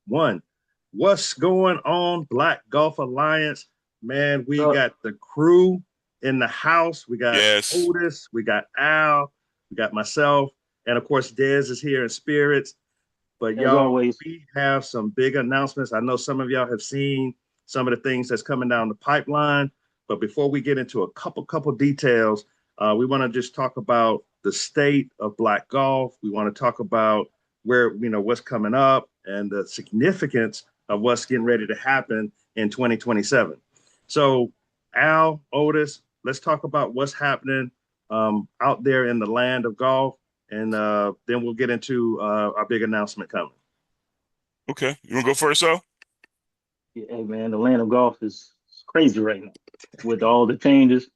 One. What's going on, Black Golf Alliance? Man, we Uh, got the crew in the house. We got Yes. Otis, we got Al, we got myself, and of course, Dez is here in spirits. But as y'all, always, we have some big announcements. I know some of y'all have seen some of the things that's coming down the pipeline. But before we get into a couple details, we want to just talk about the state of Black golf. We want to talk about where what's coming up and the significance of what's getting ready to happen in 2027. So, Al, Otis, let's talk about what's happening out there in the land of golf, and then we'll get into our big announcement coming. Okay. You want to go first, though? yeah, hey man, the land of golf is crazy right now with all the changes.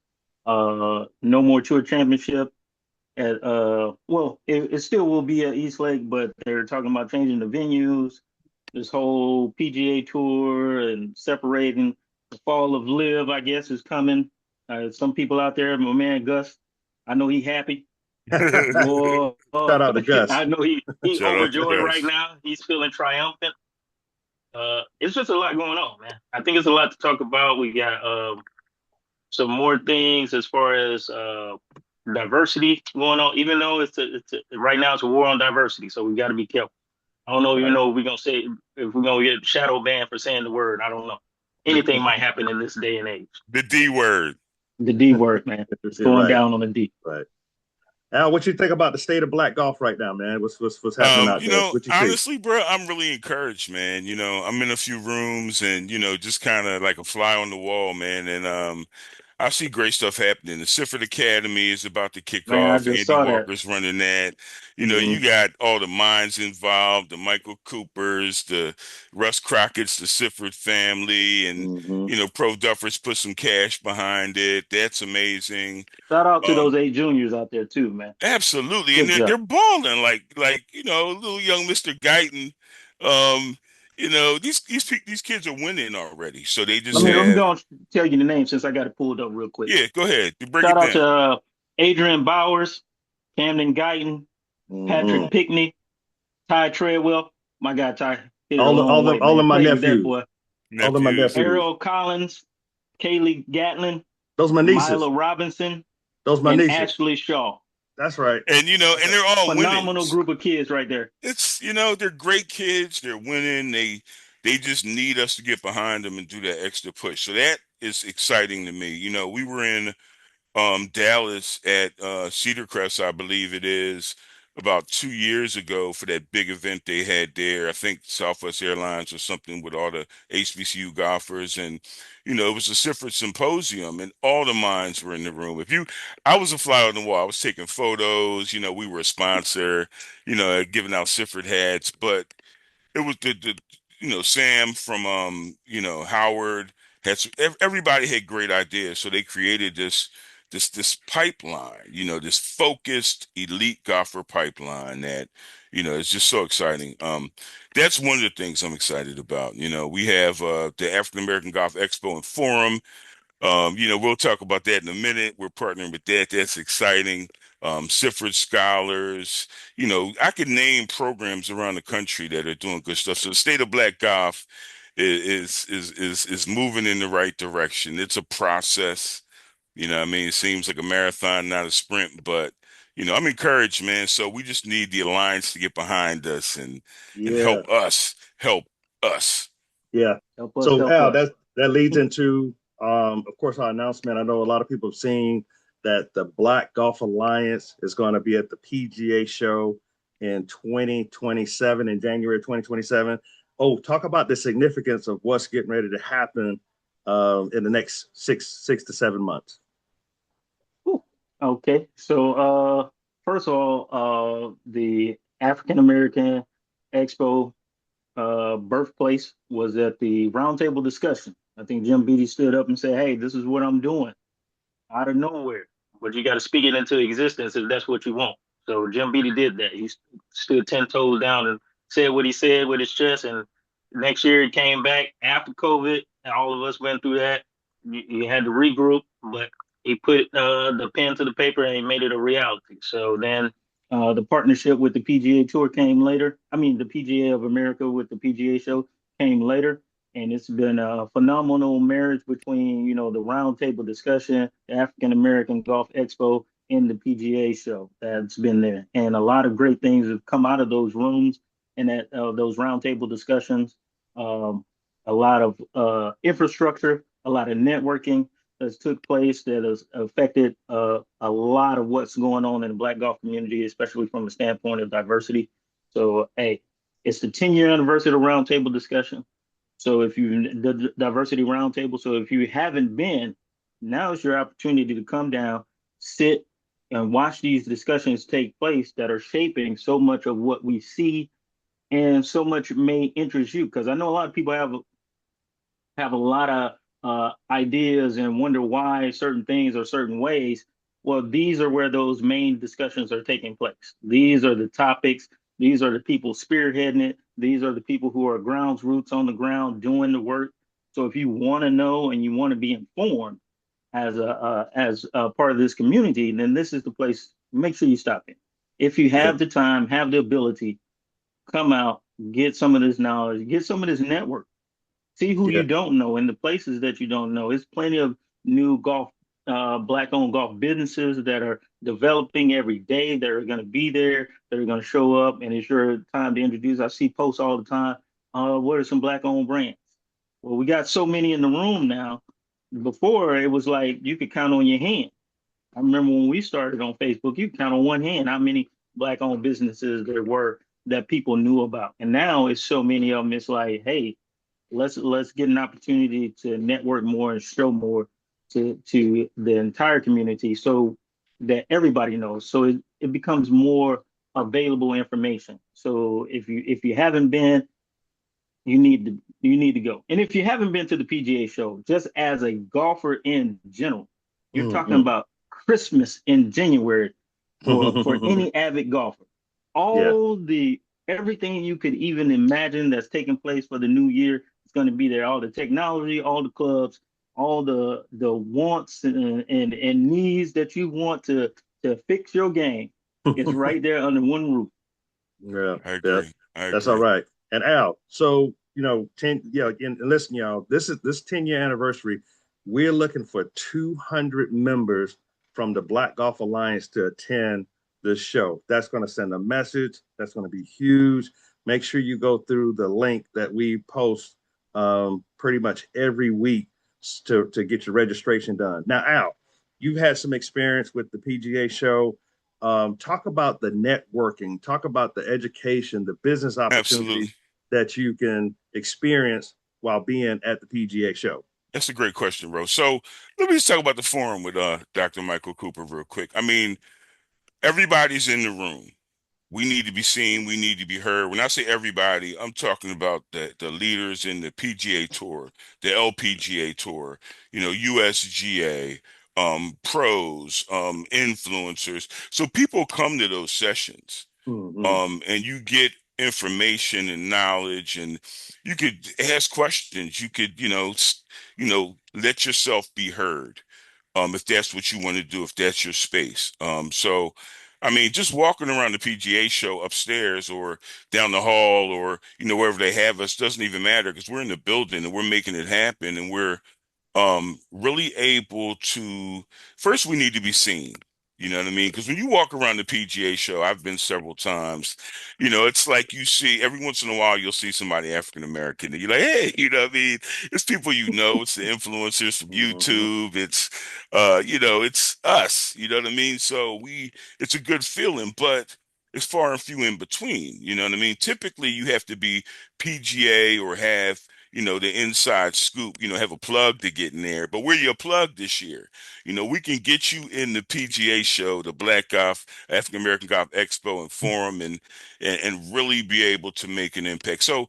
No more tour championship at well, it still will be at East Lake, but they're talking about changing the venues. This whole PGA tour and separating. The fall of Live, I guess, is coming. Some people out there, my man Gus, I know he happy. Boy, Shout out to Gus. I know he Shout out to overjoyed right Gus. now. He's feeling triumphant. It's just a lot going on, man. I think it's a lot to talk about. We got some more things as far as diversity going on. Even though right now it's a war on diversity, so we got to be careful. I don't know even Right. know if we're gonna say if we're gonna get shadow banned for saying the word. I don't know. Anything might happen in this day and age. The D word. The D word, man. It's You're going right. down on the D. Right. Al, what you think about the state of Black golf right now, man? What's happening out there? What you see? Honestly, bro, I'm really encouraged, man. I'm in a few rooms and, just kind of like a fly on the wall, man. And I see great stuff happening. The Sifford Academy is about to kick Man, I off. just Andy saw that. Walker's running that. Hmm. You got all the minds involved, the Michael Coopers, the Russ Crockett's, the Sifford family, and Hmm. Pro Duffers put some cash behind it. That's amazing. Shout out to Um, those eight juniors out there too, man. Absolutely, and Good they're job. balling like little young Mister Guyton. Um, these kids are winning already, so they just I'm have. gonna tell you the name since I got it pulled up real quick. Yeah, go ahead. You break Shout it out down. to Adrian Bowers, Camden Guyton, Hmm. Patrick Pickney, Ty Treadwell. My guy Ty hit it a All the long all the way, all man. of my Played with that nephews. boy. All of my Nephews. nephews. Ariel Collins, Kaylee Gatlin, Those my nieces. Mila Robinson, Those my and nieces. Ashley Shaw. That's right. And they're all winning. Phenomenal group of kids right there. They're great kids. They're winning. They just need us to get behind them and do that extra push. So that is exciting to me. We were in Dallas at Cedar Crest, I believe it is, about 2 years ago for that big event they had there. I think Southwest Airlines or something with all the HBCU golfers, and it was a Sifford symposium, and all the minds were in the room. I was a fly on the wall. I was taking photos. We were a sponsor. Giving out Sifford hats, but it was the Sam from Howard everybody had great ideas, so they created this pipeline, this focused elite golfer pipeline that is just so exciting. That's one of the things I'm excited about. We have the African American Golf Expo and Forum. We'll talk about that in a minute. We're partnering with that. That's exciting. Sifford Scholars. I could name programs around the country that are doing good stuff. So the state of Black golf is moving in the right direction. It's a process. What I mean, it seems like a marathon, not a sprint, but I'm encouraged, man. So we just need the alliance to get behind us and Yeah. help us. Yeah. Help us, So help Al, us. that leads into of course our announcement. I know a lot of people have seen that the Black Golf Alliance is going to be at the PGA show in 2027, in January 2027. Oh, talk about the significance of what's getting ready to happen in the next six to 7 months. Whew. Okay, so first of all, the African American Expo birthplace was at the roundtable discussion. I think Jim Beatty stood up and said, "Hey, this is what I'm doing out of nowhere, but you got to speak it into existence if that's what you want." So Jim Beatty did that. He stood 10 toes down and said what he said with his chest. And next year he came back after COVID, and all of us went through that. You had to regroup, but he put the pen to the paper and he made it a reality. So then The partnership with the PGA Tour came later. I mean, the PGA of America with the PGA show came later, and it's been a phenomenal marriage between, the roundtable discussion, the African American Golf Expo, and the PGA show that's been there. And a lot of great things have come out of those rooms and that those roundtable discussions. Um, a lot of infrastructure, a lot of networking has took place that has affected a lot of what's going on in the Black golf community, especially from the standpoint of diversity. So, hey, it's the 10-year anniversary of the roundtable discussion. So the diversity roundtable. So if you haven't been, now is your opportunity to come down, sit, and watch these discussions take place that are shaping so much of what we see and so much may interest you. Because I know a lot of people have a lot of ideas and wonder why certain things are certain ways. Well, these are where those main discussions are taking place. These are the topics. These are the people spearheading it. These are the people who are grounds roots on the ground doing the work. So if you want to know and you want to be informed as a part of this community, then this is the place. Make sure you stop in. If you Yeah, have the time, have the ability, come out, get some of this knowledge, get some of this network. See who yeah. you don't know in the places that you don't know. It's plenty of new golf, black-owned golf businesses that are developing every day. That are going to be there. That are going to show up, and it's your time to introduce. I see posts all the time. What are some black-owned brands? Well, we got so many in the room now. Before it was like you could count on your hand. I remember when we started on Facebook, you could count on one hand how many black-owned businesses there were that people knew about, and now it's so many of them. It's like, hey, let's get an opportunity to network more and show more to the entire community so that everybody knows. So it becomes more available information. So if you haven't been, you need to go. And if you haven't been to the PGA show, just as a golfer in general, you're talking Hmm. about Christmas in January for any avid golfer. Yeah. All the Everything you could even imagine that's taking place for the new year is going to be there. All the technology, all the clubs, all the wants and needs that you want to fix your game is right there under one roof. Yeah, I yeah, agree. I that's all agree. right. And Al, so 10, yeah, and listen, y'all, this is this 10-year anniversary. We're looking for 200 members from the Black Golf Alliance to attend this show. That's going to send a message. That's going to be huge. Make sure you go through the link that we post pretty much every week to get your registration done. Now, Al, you've had some experience with the PGA show. Talk about the networking, talk about the education, the business opportunities Absolutely. that you can experience while being at the PGA show. That's a great question, bro. So let me just talk about the forum with Dr. Michael Cooper real quick. I mean, everybody's in the room. We need to be seen. We need to be heard. When I say everybody, I'm talking about the leaders in the PGA Tour, the LPGA Tour, USGA, pros, influencers. So people come to those sessions, Mm-hmm. and you get information and knowledge, and you could ask questions. You could, let yourself be heard, if that's what you want to do, if that's your space. So, I mean, just walking around the PGA show upstairs or down the hall or, wherever they have us doesn't even matter because we're in the building and we're making it happen and we're really able to first we need to be seen. You know what I mean? Because when you walk around the PGA show, I've been several times, it's like you see every once in a while you'll see somebody African American and you're like, hey, what I mean? It's people it's the influencers from Mm-hmm. YouTube, it's us, you know what I mean? So it's a good feeling, but it's far and few in between, you know what I mean? Typically you have to be PGA or have the inside scoop, have a plug to get in there. But we're your plug this year. We can get you in the PGA show, the Black Golf, African American Golf Expo and Forum and really be able to make an impact. So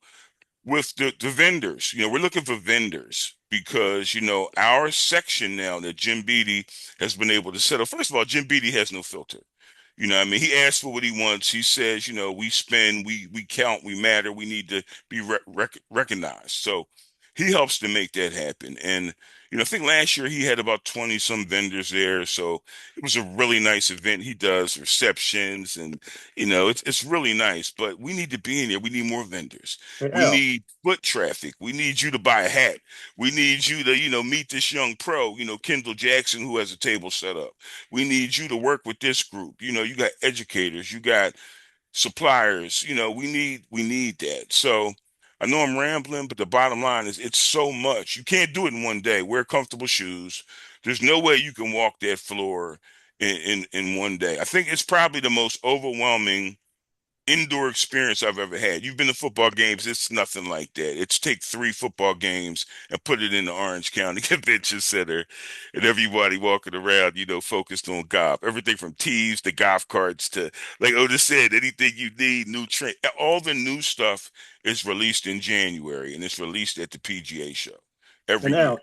with the vendors, we're looking for vendors because, our section now that Jim Beatty has been able to settle. First of all, Jim Beatty has no filter. What I mean? He asks for what he wants. He says, we spend, we count, we matter. We need to be recognized. So he helps to make that happen. And, I think last year he had about 20 some vendors there. So it was a really nice event. He does receptions and, it's really nice, but we need to be in there. We need more vendors. Hey, We Al. need foot traffic. We need you to buy a hat. We need you to, meet this young pro, Kendall Jackson, who has a table set up. We need you to work with this group. You got educators, you got suppliers. We need that. So I know I'm rambling, but the bottom line is it's so much. You can't do it in one day. Wear comfortable shoes. There's no way you can walk that floor in one day. I think it's probably the most overwhelming indoor experience I've ever had. You've been to football games, it's nothing like that. It's take 3 football games and put it in the Orange County Convention Center and everybody walking around, focused on golf. Everything from tees to golf carts to, like Otis said, anything you need, new train. All the new stuff is released in January and it's released at the PGA show every And year. Al,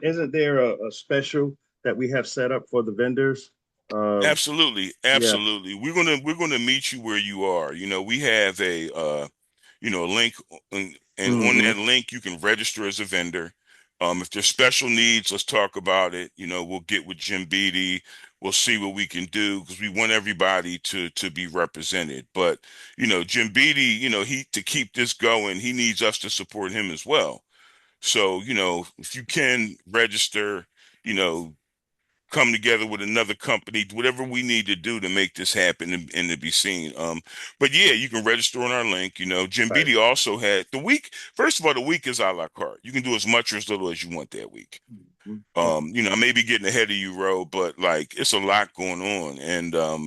isn't there a special that we have set up for the vendors? Absolutely, Yeah. absolutely. We're gonna meet you where you are. We have a link, and on Hmm. that link you can register as a vendor. If there's special needs, let's talk about it. We'll get with Jim Beatty. We'll see what we can do because we want everybody to be represented. But Jim Beatty, he to keep this going, he needs us to support him as well. So if you can register, you know come together with another company, whatever we need to do to make this happen and to be seen. But yeah, you can register on our link. Jim Right. Beatty also had the week. First of all, the week is a la carte. You can do as much or as little as you want that week. Mhm. Okay. I may be getting ahead of you, Ro, but like it's a lot going on. And I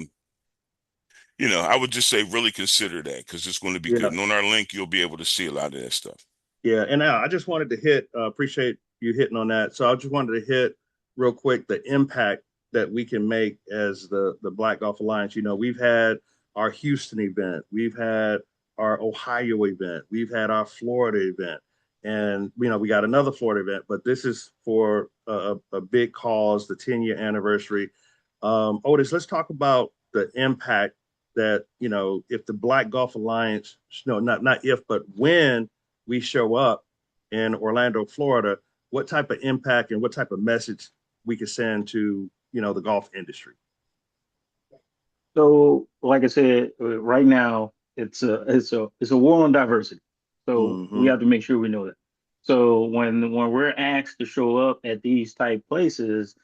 would just say really consider that because it's going to be good. Yeah. And on our link, you'll be able to see a lot of that stuff. Yeah. And Al, I just wanted to appreciate you hitting on that. So I just wanted to hit real quick the impact that we can make as the Black Golf Alliance. We've had our Houston event, we've had our Ohio event, we've had our Florida event, and we got another Florida event, but this is for a big cause, the 10-year anniversary. Otis, let's talk about the impact that if the Black Golf Alliance, no, not if, but when we show up in Orlando, Florida, what type of impact and what type of message we can send to the golf industry. So, like I said, right now it's a war on diversity. So we Mm-hmm. have to make sure we know that. So when we're asked to show up at these type places,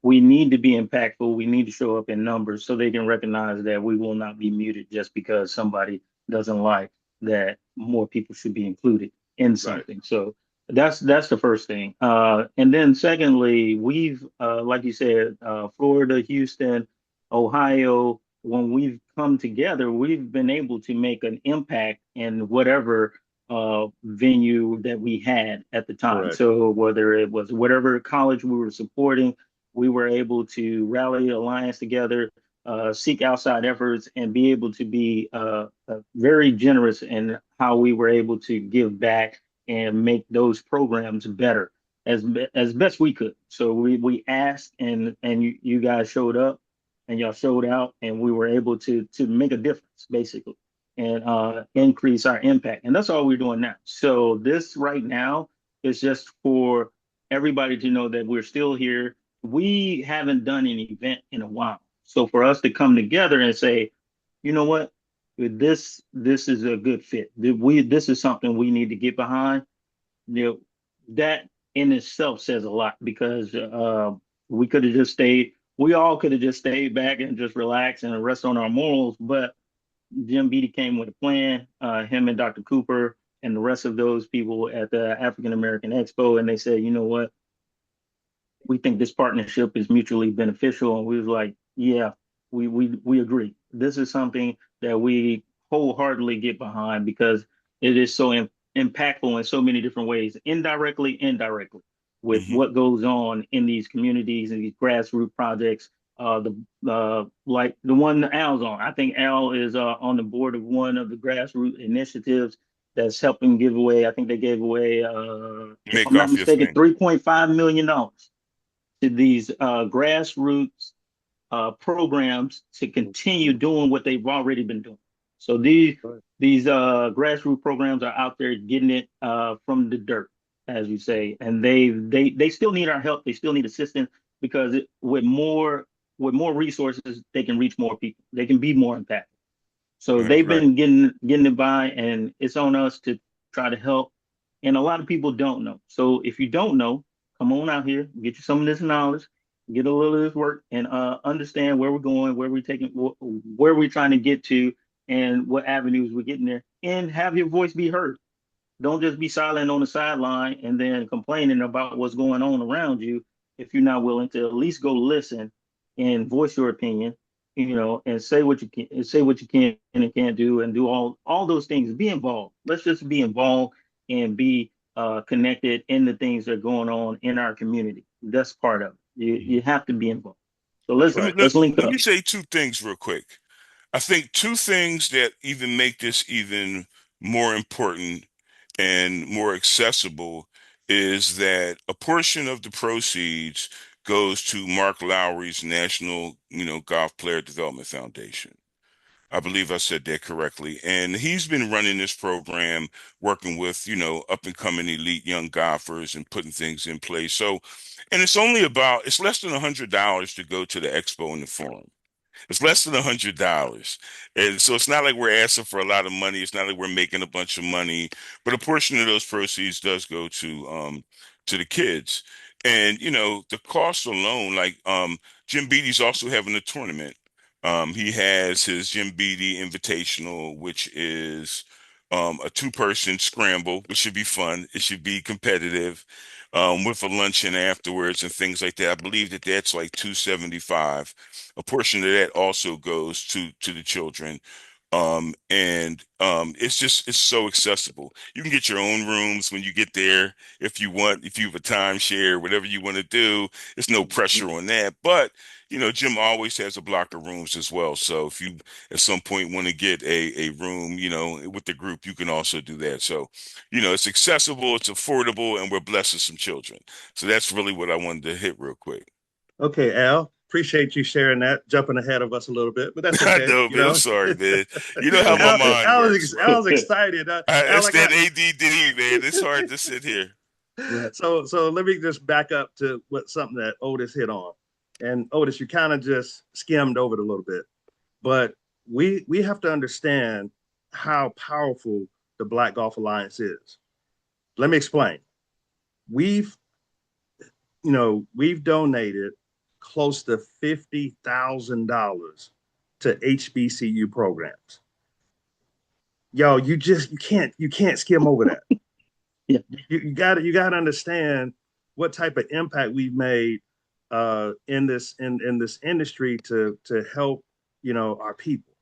we need to be impactful. We need to show up in numbers so they can recognize that we will not be muted just because somebody doesn't like that more people should be included in Right. something. So that's the first thing. And then secondly, we've like you said, Florida, Houston, Ohio, when we've come together, we've been able to make an impact in whatever venue that we had at the time. Correct. So whether it was whatever college we were supporting, we were able to rally alliance together, seek outside efforts, and be able to be very generous in how we were able to give back and make those programs better as best we could. So we asked, and you guys showed up and y'all showed out, and we were able to make a difference basically, and increase our impact. And that's all we're doing now. So this right now is just for everybody to know that we're still here. We haven't done an event in a while, so for us to come together and say, you know what, this is a good fit. This is something we need to get behind. You know, that in itself says a lot because we could have just stayed. We all could have just stayed back and just relaxed and rest on our morals. But Jim Beatty came with a plan. Him and Dr. Cooper and the rest of those people at the African American Expo, and they said, you know what, we think this partnership is mutually beneficial. And we was like, yeah, we agree. This is something that we wholeheartedly get behind because it is so impactful in so many different ways, indirectly, with Hmm. what goes on in these communities and these grassroots projects. The like the one Al's on. I think Al is on the board of one of the grassroots initiatives that's helping give away. I think they gave away, if Make I'm not off your mistaken, thing. $3.5 million to these grassroots programs to continue doing what they've already been doing. So these Right. these grassroots programs are out there getting it from the dirt. as you say, and they still need our help. They still need assistance because with more resources, they can reach more people. They can be more impactful. So Right. they've been getting it by, and it's on us to try to help. And a lot of people don't know. So if you don't know, come on out here, get you some of this knowledge, get a little of this work, and understand where we're going, where we're taking, where we're trying to get to, and what avenues we're getting there, and have your voice be heard. Don't just be silent on the sideline and then complaining about what's going on around you if you're not willing to at least go listen and voice your opinion, and say what you can and say what you can and can't do and do all those things. Be involved. Let's just be involved and be connected in the things that are going on in our community. That's part of it. You have to be involved. So That's let's Let me right. let, let's link let up. me say two things real quick. I think two things that even make this even more important and more accessible is that a portion of the proceeds goes to Mark Lowry's National, Golf Player Development Foundation. I believe I said that correctly. And he's been running this program, working with, up and coming elite young golfers and putting things in place. So, and it's less than $100 to go to the expo and the forum. It's less than $100. And so it's not like we're asking for a lot of money. It's not like we're making a bunch of money, but a portion of those proceeds does go to the kids. And the cost alone, like Jim Beatty's also having a tournament. He has his Jim Beatty Invitational, which is a two-person scramble, which should be fun. It should be competitive, with a luncheon afterwards and things like that. I believe that that's like 275. A portion of that also goes to the children. And it's so accessible. You can get your own rooms when you get there if you want, if you have a timeshare, whatever you want to do. There's no pressure on that. But Jim always has a block of rooms as well. So if you at some point want to get a room, with the group, you can also do that. So, it's accessible, it's affordable, and we're blessing some children. So that's really what I wanted to hit real quick. Okay, Al, appreciate you sharing that, jumping ahead of us a little bit, but that's I okay. know, You man. I'm know, sorry, man. You know how my Al, mind works, Al man. was excited. Al, It's I that got ADD, man. It's hard to sit here. Right. so let me just back up to what something that Otis hit on, and Otis, you kind of just skimmed over it a little bit, but we have to understand how powerful the Black Golf Alliance is. Let me explain. We've we've donated close to $50,000 to HBCU programs. Yo, you can't skim over that. Yeah. You got to understand what type of impact we've made in this industry to help our people.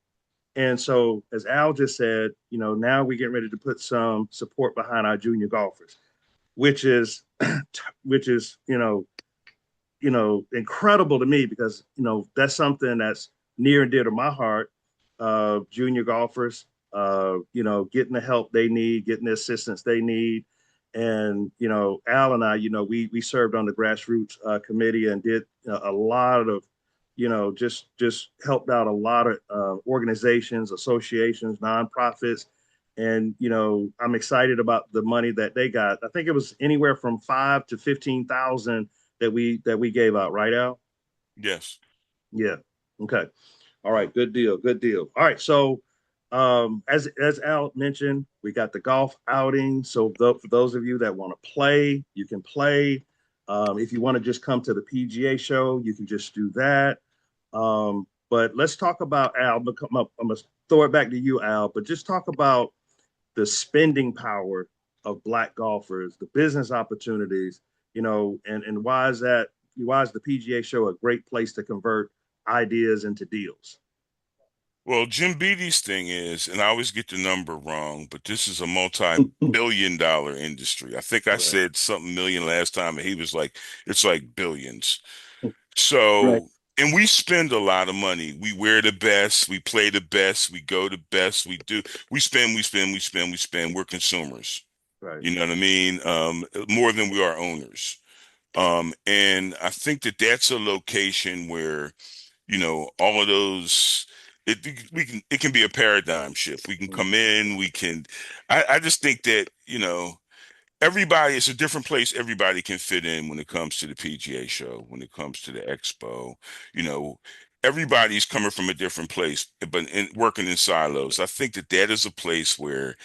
And so, as Al just said, now we're getting ready to put some support behind our junior golfers, which is which is incredible to me because that's something that's near and dear to my heart. Junior golfers, getting the help they need, getting the assistance they need, and Al and I, we served on the grassroots committee and did a lot of, just helped out a lot of organizations, associations, nonprofits, and I'm excited about the money that they got. I think it was anywhere from 5 to 15,000 that we gave out, right, Al? Yes. Yeah. Okay. All right. Good deal. Good deal. All right. So, as Al mentioned, we got the golf outing. So, for those of you that want to play, you can play. If you want to just come to the PGA show, you can just do that. But let's talk about Al. I'm gonna throw it back to you, Al. But just talk about the spending power of Black golfers, the business opportunities, and why is the PGA show a great place to convert ideas into deals? Well, Jim Beatty's thing is, and I always get the number wrong, but this is a multi-billion-dollar industry. I think I Right. said something million last time, and he was like, it's like billions. Right. So, and we spend a lot of money. We wear the best, we play the best, we go the best, we spend, we spend, we spend, we spend. We're consumers. Right. You know what I mean? More than we are owners. And I think that that's a location where, all of those, it can be a paradigm shift. We can come Mhm. in, I just think that, everybody, it's a different place everybody can fit in when it comes to the PGA show, when it comes to the expo. You know, everybody's coming from a different place, but working in silos. I think that that is a place where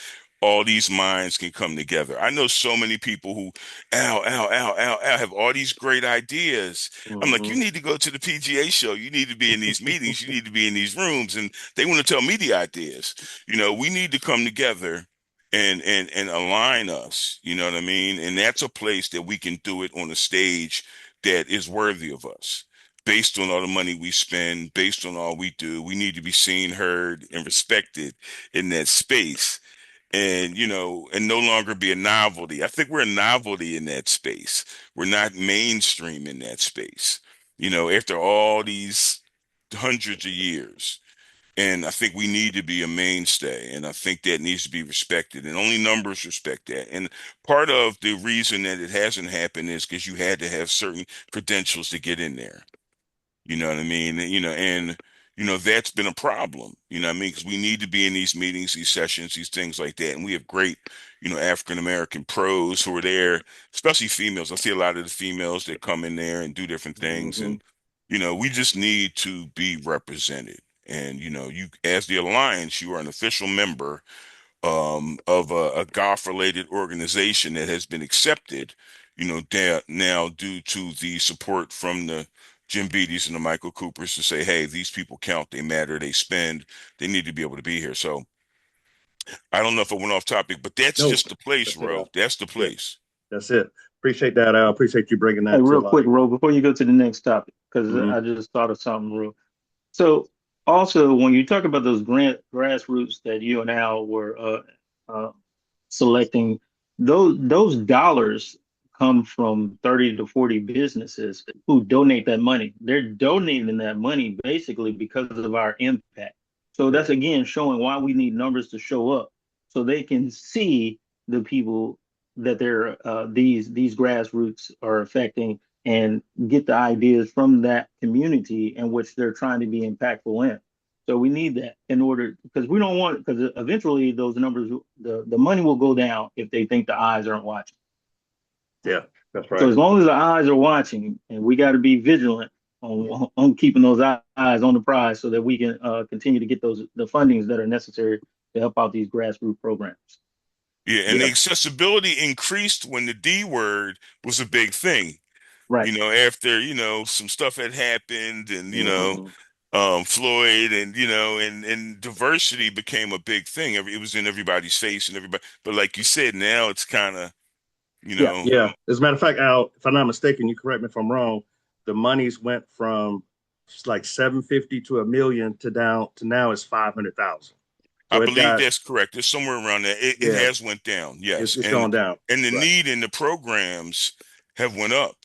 all these minds can come together. I know so many people who, have all these great ideas. I'm like, you Hmm. need to go to the PGA show. You need to be in these meetings. You need to be in these rooms. And they want to tell me the ideas. You know, we need to come together and align us. You know what I mean? And that's a place that we can do it on a stage that is worthy of us. Based on all the money we spend, based on all we do, we need to be seen, heard, and respected in that space. And and no longer be a novelty. I think we're a novelty in that space. We're not mainstream in that space. After all these hundreds of years. And I think we need to be a mainstay, and I think that needs to be respected, and only numbers respect that. And part of the reason that it hasn't happened is because you had to have certain credentials to get in there. You know what I mean? And that's been a problem. You know what I mean? Because we need to be in these meetings, these sessions, these things like that. And we have great, African American pros who are there, especially females. I see a lot of the females that come in there and do different things. Hmm. And, we just need to be represented. And, you, as the Alliance, you are an official member of a golf related organization that has been accepted, now due to the support from the Jim Beatties and the Michael Coopers to say, hey, these people count, they matter, they spend, they need to be able to be here. So I don't know if I went off topic, but that's No, just the place, that's it, Ro. Al. That's the Yeah, place. that's it. Appreciate that, Al. Appreciate you bringing Hey, that to real quick, light. Ro, before you go to the next topic, because Hmm. I just thought of something real. So also, when you talk about those grassroots that you and Al were uh, selecting, those dollars come from 30 to 40 businesses who donate that money. They're donating that money basically because of our impact. So Yeah, that's again showing why we need numbers to show up so they can see the people that these grassroots are affecting and get the ideas from that community in which they're trying to be impactful in. So we need that in order because we don't want because eventually those numbers the money will go down if they think the eyes aren't watching. yeah, that's So right. as long as the eyes are watching, and we got to be vigilant on keeping those eyes on the prize so that we can continue to get the fundings that are necessary to help out these grassroots programs. Yeah, and the Yeah. accessibility increased when the D word was a big thing. Right. After, some stuff had happened and, Hmm. Floyd and, and diversity became a big thing. It was in everybody's face and everybody, but like you said, now it's kind of, you Yeah. know, Yeah. As a matter of fact, Al, if I'm not mistaken, you correct me if I'm wrong. The monies went from like 750 to a million to down to now it's 500,000. I So it believe got, that's correct. It's somewhere around there. It yeah, has went down. Yes. it's And, gone down. and the Right. need in the programs have went up.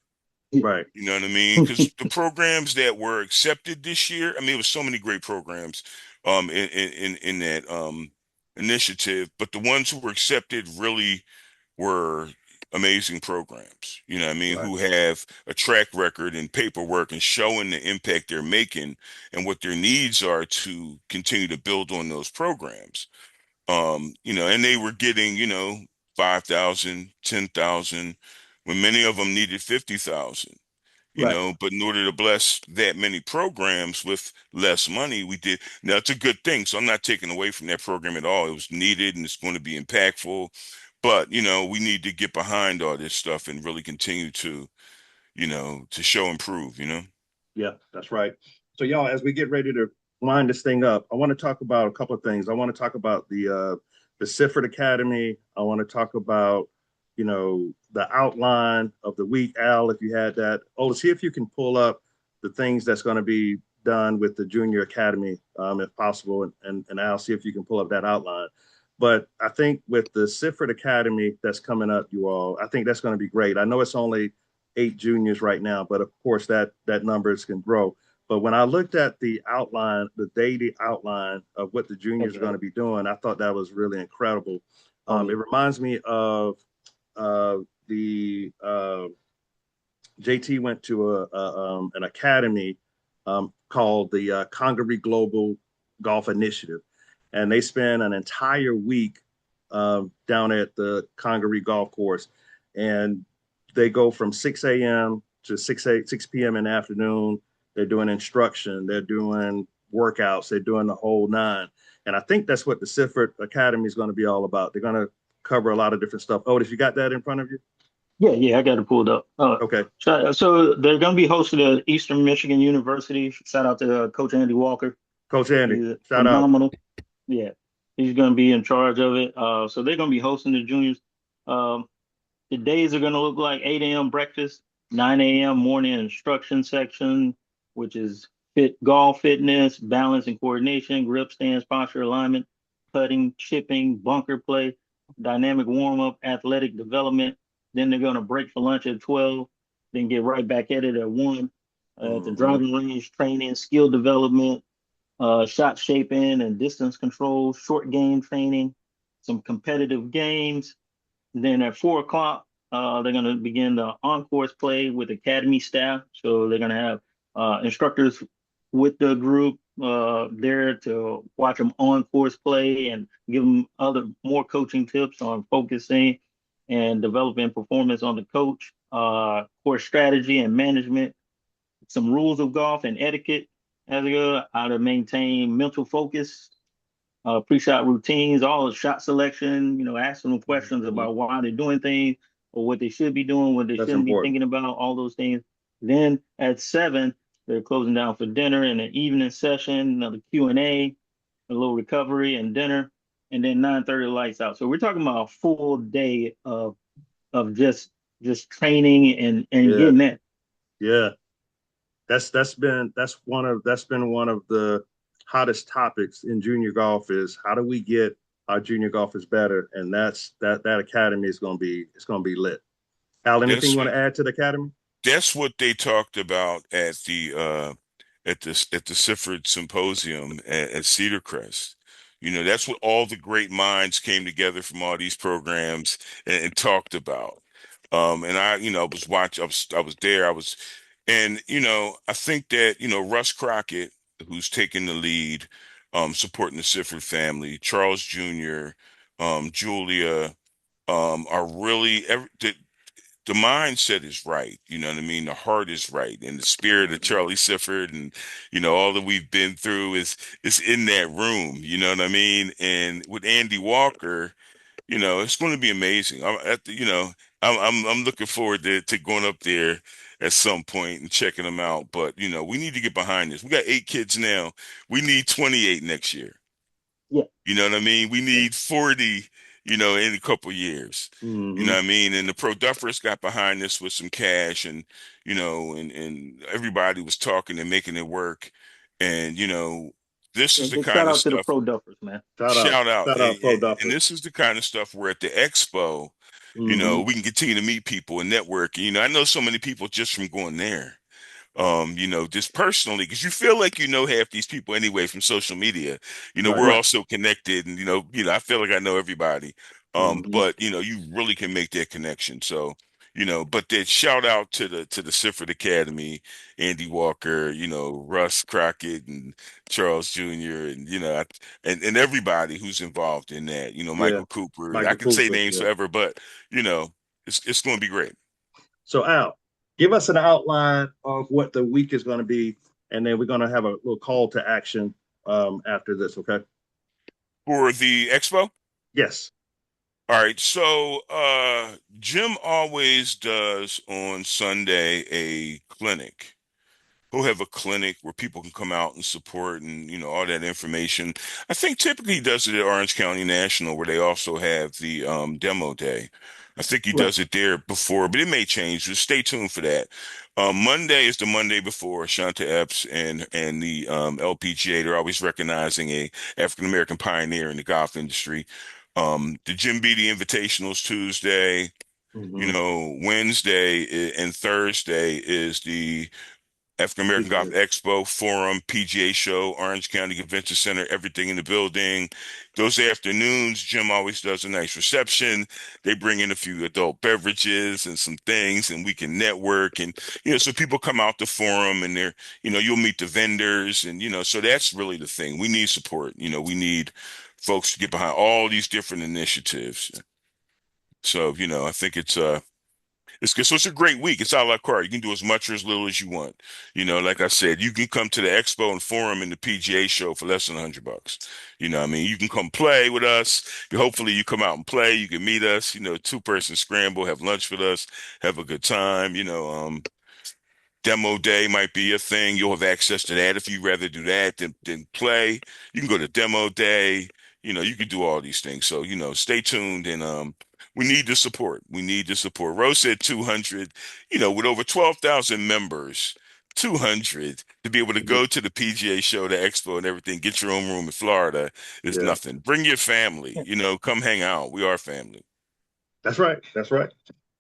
Right. You know what I mean? Because the programs that were accepted this year, I mean, it was so many great programs in that initiative, but the ones who were accepted really were amazing programs. You know what I mean? Right. Who have a track record and paperwork and showing the impact they're making and what their needs are to continue to build on those programs. And they were getting, 5,000, 10,000, when many of them needed 50,000. Right. But in order to bless that many programs with less money, we did. Now, it's a good thing. So I'm not taking away from that program at all. It was needed and it's going to be impactful. But, we need to get behind all this stuff and really continue to, to show improve. Yeah, that's right. So y'all, as we get ready to wind this thing up, I want to talk about a couple of things. I want to talk about the Sifford Academy. I want to talk about, the outline of the week. Al, if you had that. Oh, see if you can pull up the things that's going to be done with the Junior Academy, if possible, and Al, see if you can pull up that outline. But I think with the Sifford Academy that's coming up, you all, I think that's going to be great. I know it's only 8 juniors right now, but of course that numbers can grow. But when I looked at the outline, the daily outline of what the juniors are going Okay. to be doing, I thought that was really incredible. Oh It yeah. reminds me of the JT went to an academy called the Congaree Global Golf Initiative, and they spent an entire week down at the Congaree Golf Course, and they go from 6 a.m. to 6 p.m. in the afternoon. They're doing instruction, they're doing workouts, they're doing the whole nine. And I think that's what the Sifford Academy is going to be all about. They're going to cover a lot of different stuff. Otis, you got that in front of you? Yeah, yeah, I got it pulled up. Okay. So they're going to be hosted at Eastern Michigan University. Shout out to Coach Andy Walker. Coach Andy, He's shout out. phenomenal. Yeah, he's going to be in charge of it. So they're going to be hosting the juniors. Um, the days are going to look like 8 a.m. breakfast, 9 a.m. morning instruction section, which is golf fitness, balance and coordination, grip, stance, posture, alignment, putting, chipping, bunker play, dynamic warm up, athletic development. Then they're going to break for lunch at 12, then get right back at it at 1. At the Mm-hmm. driving range, training, skill development, shot shaping and distance control, short game training, some competitive games. Then at 4 o'clock, they're going to begin the on-course play with academy staff. So they're going to have instructors with the group there to watch them on-course play and give them other more coaching tips on focusing and developing performance on the coach, course strategy and management, some rules of golf and etiquette as well, how to maintain mental focus, pre-shot routines, all the shot selection, asking them questions Mm-hmm. about why they're doing things or what they should be doing, what they That's shouldn't be important. thinking about, all those things. Then at 7, they're closing down for dinner and an evening session, another Q&A, a little recovery and dinner, and then 9:30 lights out. So we're talking about a full day of just training and Yeah, getting that. yeah. That's been one of the hottest topics in junior golf is how do we get our junior golfers better? And that academy is going to be it's going to be lit. Al, anything you That's want to add to the academy? that's what they talked about at the Sifford Symposium at Cedar Crest. That's what all the great minds came together from all these programs and talked about. And was watching, I was there, and I think that, Russ Crockett, who's taking the lead, supporting the Sifford family, Charles Jr., Julia, are really the mindset is right. You know what I mean? The heart is right, and the spirit of Mm-hmm. Charlie Sifford, and all that we've been through is in that room. You know what I mean? And with Andy Walker, it's going to be amazing. I'm at the, I'm looking forward to going up there at some point and checking them out. But we need to get behind this. We got 8 kids now. We need 28 next year. Yeah, You know what I mean? We Yeah. need 40, in a couple years. You know Mm-hmm. what I mean? And the Pro Duffers got behind this with some cash and, and everybody was talking and making it work. And, this is and the big shout kind of out to the stuff, pro duffers, man. shout out. Shout out, Pro And Duffers. this is the kind of stuff where at the expo, Mm-hmm. we can continue to meet people and network. I know so many people just from going there, just personally, because you feel like half these people anyway from social media. Right. We're Right. all so connected, and I feel like I know everybody. Mm-hmm. But you really can make that connection. So, but that shout out to the Sifford Academy, Andy Walker, Russ Crockett and Charles Jr. and and everybody who's involved in that. Yeah. Michael Cooper. I Michael can say Cooper. names Yeah. forever, but it's going to be great. So Al, give us an outline of what the week is going to be, and then we're going to have a little call to action after this. Okay. For the expo. Yes. All right, so Jim always does on Sunday a clinic. He'll have a clinic where people can come out and support and all that information. I think typically he does it at Orange County National where they also have the demo day. I think he Right. does it there before, but it may change. Just stay tuned for that. Monday is the Monday before Shanta Epps and the LPGA. They're always recognizing a African American pioneer in the golf industry. The Jim Beatty Invitational's Tuesday. Mm-hmm. And Thursday is the African American Golf PGA. Expo, Forum, PGA Show, Orange County Convention Center, everything in the building. Those afternoons, Jim always does a nice reception. They bring in a few adult beverages and some things, and we can network. And, so people come out to Forum and you'll meet the vendors. And, so that's really the thing. We need support. We need folks to get behind all these different initiatives. So, I think it's good. So it's a great week. It's a la carte. You can do as much or as little as you want. Like I said, you can come to the Expo and Forum and the PGA show for less than $100. I mean, you can come play with us. Hopefully you come out and play. You can meet us, two-person scramble, have lunch with us, have a good time. Demo day might be a thing. You'll have access to that if you'd rather do that than play. You can go to demo day. You can do all these things. So, stay tuned and we need the support. We need the support. Rose said 200, with over 12,000 members, 200 to be able to go to the PGA show, the expo and everything, get your own room in Florida is Yeah, nothing. Bring your family, come hang out. We are family. that's right. That's right.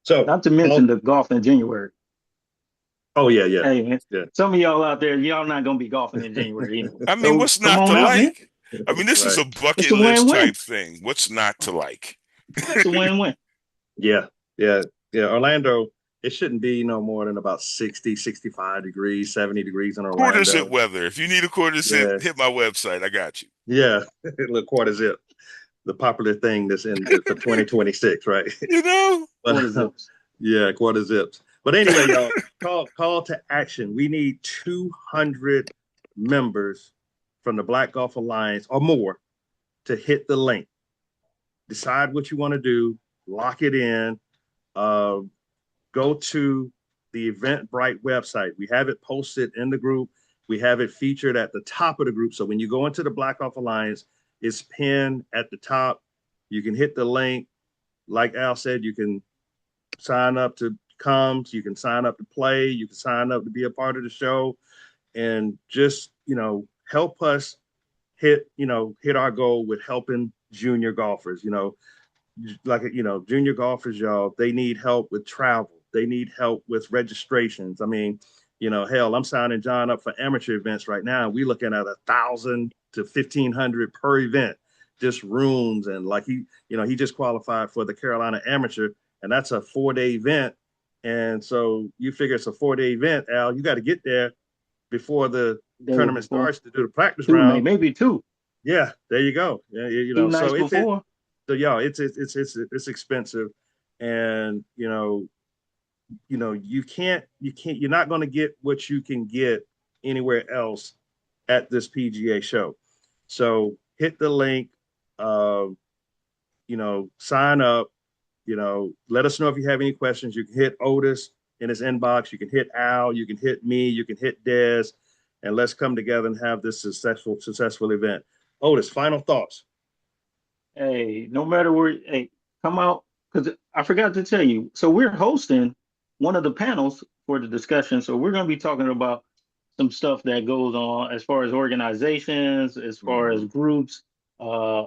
So, Not to mention the golf in January. oh yeah, yeah, Hey, man, yeah. some of y'all out there, y'all not gonna be golfing in January anyway. I mean, So what's come not to on out, man. like? I mean, this is Right. a It's bucket a list win-win. type thing. What's not to like? It's a win-win. Yeah, yeah, yeah. Orlando, it shouldn't be no more than about 60, 65 degrees, 70 degrees in Quarter zip Orlando. weather. If you need a quarter zip, Yeah, hit my website. I got you. yeah. Look, quarter zip, the popular thing that's in for 2026, right? You know? What But is this? yeah, quarter zips. But anyway, y'all, call to action. We need 200 members from the Black Golf Alliance or more to hit the link. Decide what you want to do, lock it in. Uh, go to the Eventbrite website. We have it posted in the group. We have it featured at the top of the group. So when you go into the Black Golf Alliance, it's pinned at the top. You can hit the link. Like Al said, you can sign up to come. You can sign up to play. You can sign up to be a part of the show, and just help us hit our goal with helping junior golfers. Junior golfers, y'all, they need help with travel. They need help with registrations. I mean, hell, I'm signing John up for amateur events right now. We looking at 1,000 to 1,500 per event, just rooms. And like he just qualified for the Carolina Amateur, and that's a 4-day event. And so you figure it's a 4-day event, Al, you got to get there before the Day tournament before. starts to do the practice Two, round. maybe two. Yeah, there you go. Yeah, Two nights so before. so yeah, it's expensive, and you're not going to get what you can get anywhere else at this PGA show. So hit the link, uh, sign up, let us know if you have any questions. You can hit Otis in his inbox. You can hit Al. You can hit me. You can hit Des, and let's come together and have this successful event. Otis, final thoughts. Hey, no matter where, hey, come out because I forgot to tell you. So we're hosting one of the panels for the discussion. So we're going to be talking about some stuff that goes on as far as organizations, as far as Mhm. groups,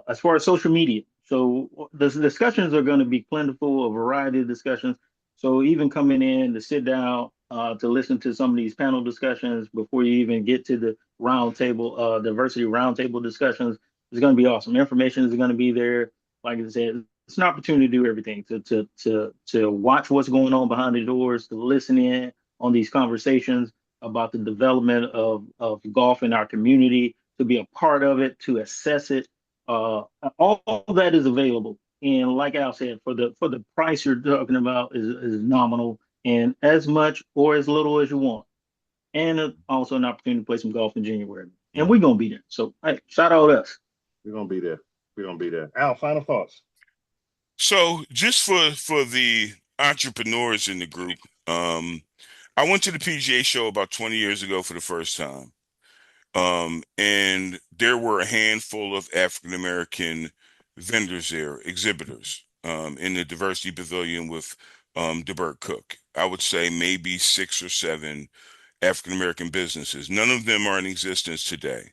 as far as social media. So the discussions are going to be plentiful, a variety of discussions. So even coming in to sit down to listen to some of these panel discussions before you even get to the roundtable, diversity roundtable discussions is going to be awesome. Information is going to be there. Like I said, it's an opportunity to do everything to watch what's going on behind the doors, to listen in on these conversations about the development of golf in our community, to be a part of it, to assess it. All that is available. And like Al said, for the price you're talking about is nominal and as much or as little as you want. And also an opportunity to play some golf in January. And we're gonna be there. So hey, shout out us. We're gonna be there. We're gonna be there. Al, final thoughts. So just for the entrepreneurs in the group, I went to the PGA show about 20 years ago for the first time. And there were a handful of African American vendors there, exhibitors, in the diversity pavilion with DeBerk Cook. I would say maybe 6 or 7 African American businesses. None of them are in existence today.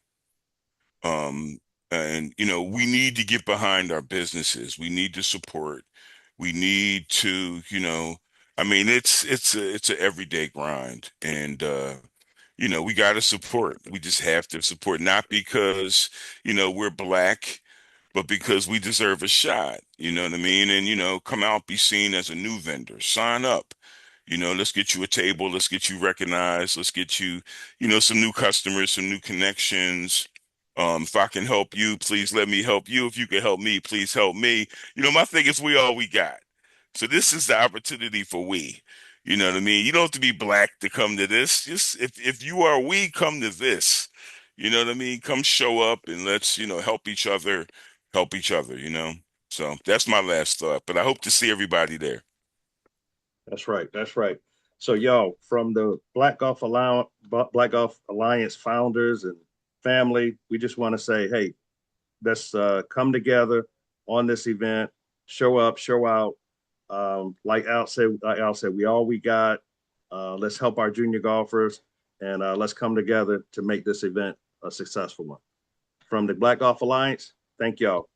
Um, and we need to get behind our businesses. We need to support. We need to, I mean, it's a everyday grind, and we got to support. We just have to support, not because we're black, but because we deserve a shot. You know what I mean? And come out, be seen as a new vendor. Sign up. Let's get you a table. Let's get you recognized. Let's get you, some new customers, some new connections. If I can help you, please let me help you. If you can help me, please help me. My thing is we all we got. So this is the opportunity for we. You know what I mean? You don't have to be black to come to this. Just if you are we, come to this. You know what I mean? Come show up and let's, help each other. So that's my last thought. But I hope to see everybody there. That's right. That's right. So y'all, from the Black Golf Alliance founders and family, we just want to say, hey, let's come together on this event, show up, show out. Like Al said, we all we got. Let's help our junior golfers, and let's come together to make this event a successful one. From the Black Golf Alliance, thank y'all.